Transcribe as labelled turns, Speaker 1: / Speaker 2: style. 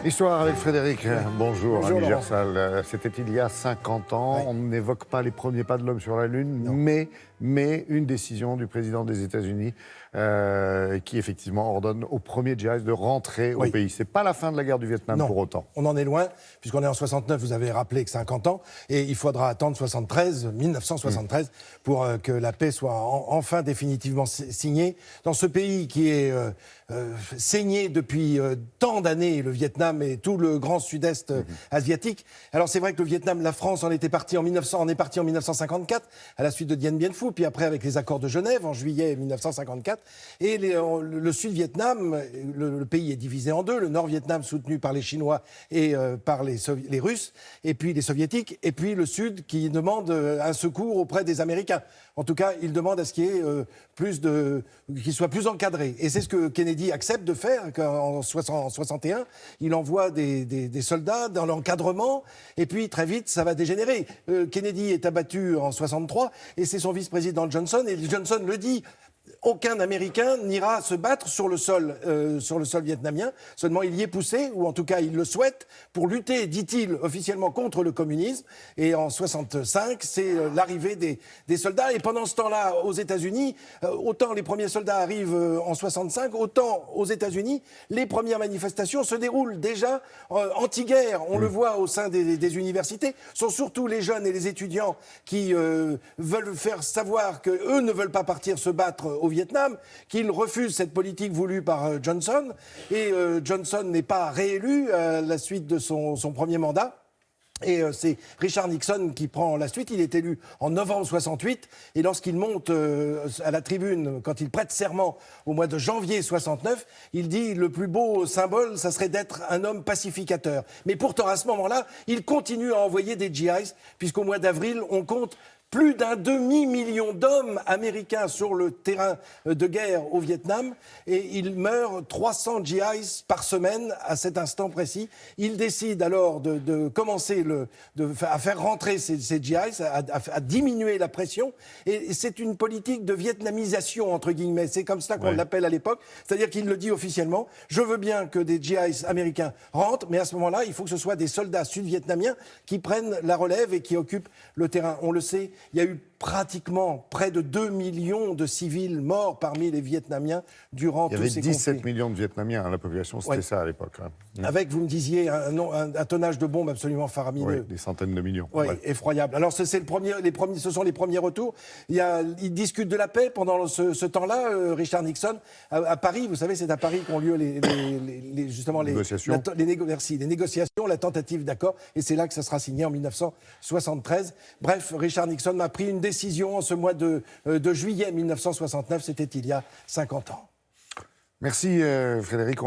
Speaker 1: Histoire avec Frédéric. Bonjour,
Speaker 2: Bonjour,
Speaker 1: Ami
Speaker 2: Laurent.
Speaker 1: Gersal. C'était il y a 50 ans.
Speaker 2: Ouais.
Speaker 1: On n'évoque pas les premiers pas de l'homme sur la Lune,
Speaker 2: Non.
Speaker 1: mais une décision du président des États-Unis qui, effectivement, ordonne aux premiers djihadistes de rentrer au pays. C'est pas la fin de la guerre du Vietnam
Speaker 2: Non.
Speaker 1: pour autant.
Speaker 2: On en est loin, puisqu'on est en 69, vous avez rappelé que 50 ans, et il faudra attendre 1973, pour que la paix soit enfin définitivement signée. Dans ce pays qui est saigné depuis tant d'années, le Vietnam et tout le grand sud-est asiatique. Alors c'est vrai que le Vietnam, la France en est partie en 1954, à la suite de Dien Bien Phu, puis après avec les accords de Genève en juillet 1954. Et le Sud-Vietnam, le pays est divisé en deux, le Nord-Vietnam soutenu par les Chinois et par les Russes, et puis les Soviétiques, et puis le Sud qui demande un secours auprès des Américains. En tout cas, il demande à ce qu'il y ait qu'il soit plus encadré. Et c'est ce que Kennedy accepte de faire en 61. Il envoie des soldats dans l'encadrement, et puis très vite, ça va dégénérer. Kennedy est abattu en 63, et c'est son vice-président Johnson, et Johnson le dit. Aucun Américain n'ira se battre sur le sol vietnamien. Seulement, il y est poussé, ou en tout cas, il le souhaite, pour lutter, dit-il, officiellement contre le communisme. Et en 65, c'est l'arrivée des soldats. Et pendant ce temps-là, aux États-Unis, autant les premiers soldats arrivent en 65, autant aux États-Unis, les premières manifestations se déroulent déjà anti-guerre. On le voit au sein des universités. Ce sont surtout les jeunes et les étudiants qui veulent faire savoir qu'eux ne veulent pas partir se battre au Vietnam, qu'ils refusent cette politique voulue par Johnson. Et Johnson n'est pas réélu à la suite de son premier mandat. Et c'est Richard Nixon qui prend la suite. Il est élu en novembre 68. Et lorsqu'il monte à la tribune, quand il prête serment au mois de janvier 69, il dit le plus beau symbole, ça serait d'être un homme pacificateur. Mais pourtant, à ce moment-là, il continue à envoyer des GIs, puisqu'au mois d'avril, on compte plus d'un demi-million d'hommes américains sur le terrain de guerre au Vietnam, et il meurt 300 GIs par semaine à cet instant précis. Il décide alors de commencer à faire rentrer ces GIs, à diminuer la pression, et c'est une politique de vietnamisation, entre guillemets. C'est comme ça qu'on l'appelle à l'époque, c'est-à-dire qu'il le dit officiellement, je veux bien que des GIs américains rentrent, mais à ce moment-là, il faut que ce soit des soldats sud-vietnamiens qui prennent la relève et qui occupent le terrain. On le sait, il y a eu pratiquement près de 2 millions de civils morts parmi les Vietnamiens durant tous ces conflits.
Speaker 1: Il y avait 17 millions de Vietnamiens, la population, c'était ça à l'époque.
Speaker 2: Avec, vous me disiez, un tonnage de bombes absolument faramineux.
Speaker 1: Oui, des centaines de millions.
Speaker 2: Oui, effroyable. Alors, ce sont les premiers retours. Ils discutent de la paix pendant ce temps-là, Richard Nixon. À Paris, vous savez, c'est à Paris qu'ont lieu les négociations, la tentative d'accord. Et c'est là que ça sera signé en 1973. Bref, Richard Nixon a pris une décision en ce mois de juillet 1969. C'était il y a 50 ans.
Speaker 1: Merci, Frédéric.